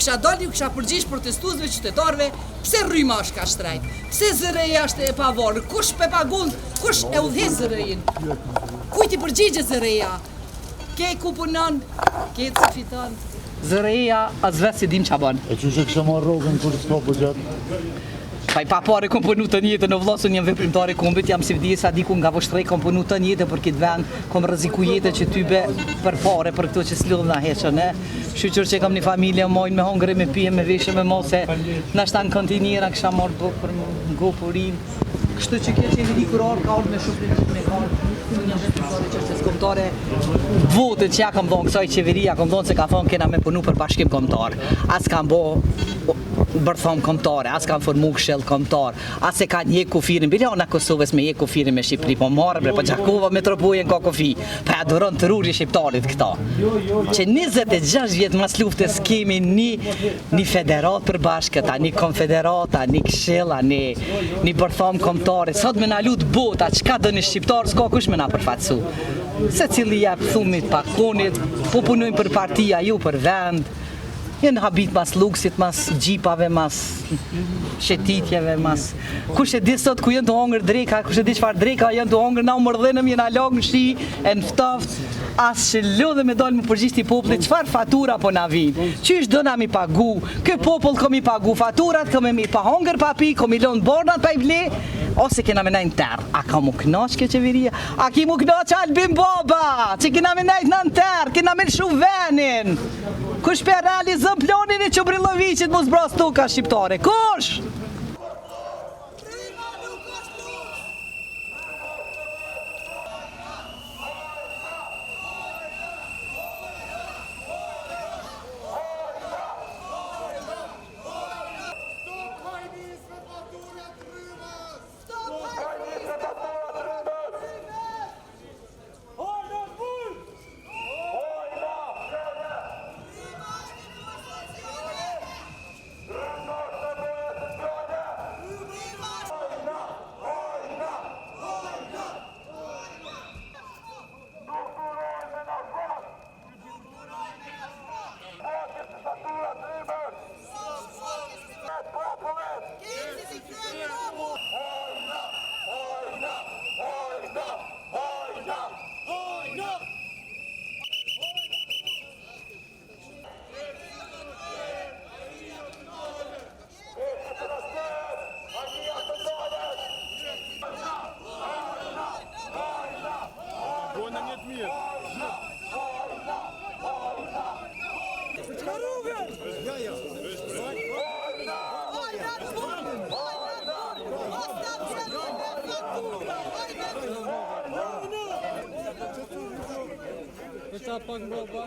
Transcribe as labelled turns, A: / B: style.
A: kisha dalë, ju kisha përgjish protestuesve qytetarëve, pse rryma është ka shtrejt, pse zëreja është e pavarur, kush pe pagun, kush e udhëz zërejin, kujt i përgjigje zëreja, ke ku punon, ke të fiton.
B: Zëreja, as vetë si dim qa ban.
C: E që kisha marrë rogën kur s'ka buxhet?
B: Pa i pa pare kom punu të njëtë në vllosën jam veprimtari kombit, jam si vdisa diku nga vështrej kom punu të njëtë për këtë vend, kom rreziku jetë që ty be për pare për këto që s'lidh na heqën, shqyqër që kam një familje mojnë me hongre, me pije, me veshë, me mose, nashta në kantiniera kisha marrë bukë për më go purin. Kështu që kjo qeveri kur orë ka orë me shupin me karë, një veprimtari që është kombëtare, votët që ja kam dhonë kësaj qeveria, kam dhonë se ka thonë kena me punu për bashkim kombëtar, as kam bo bërthom kombëtare, as kanë formu këshill kombëtar, as e ka një kufirin, bilona Kosovës me një kufirin me Shqipëri, po marrë bre, po Gjakova metropojën ka kufi, pa ja duron të ruri shqiptarit këta. Që 26 vjet mas luftës kemi një federat për bashkëta, një konfederata, një këshilla, një bërthom kombëtare, sot me na lut bota, çka do një shqiptar, s'ka kush me na përfaqësu. Se cili jep thumit pakonit, po punojnë për partia, ju për vend. Jenë habit mas luksit, mas gjipave, mas shetitjeve, mas... Kush e di sot ku jenë të hongër dreka, kush e di qëfar dreka jenë të hongër, na u mërdhenëm, jenë alog në shi, e në ftoft, as që lodhe me dojnë më përgjisht i popullit, qëfar fatura po na vinë, qysh do na mi pagu, kë popull ko mi pagu faturat, ko mi pa hongër pa pi, ko mi lonë bornat pa i vle, ose kena me najnë tërë. A ka mu knaq ke qeveria? A ki mu knaq Albin Baba, që kena me najtë në tërë, kena me lëshu venin. Kush për realizëm planin e Qobrillovicit mos bras tuka shqiptare? Kush?
D: Pak baba.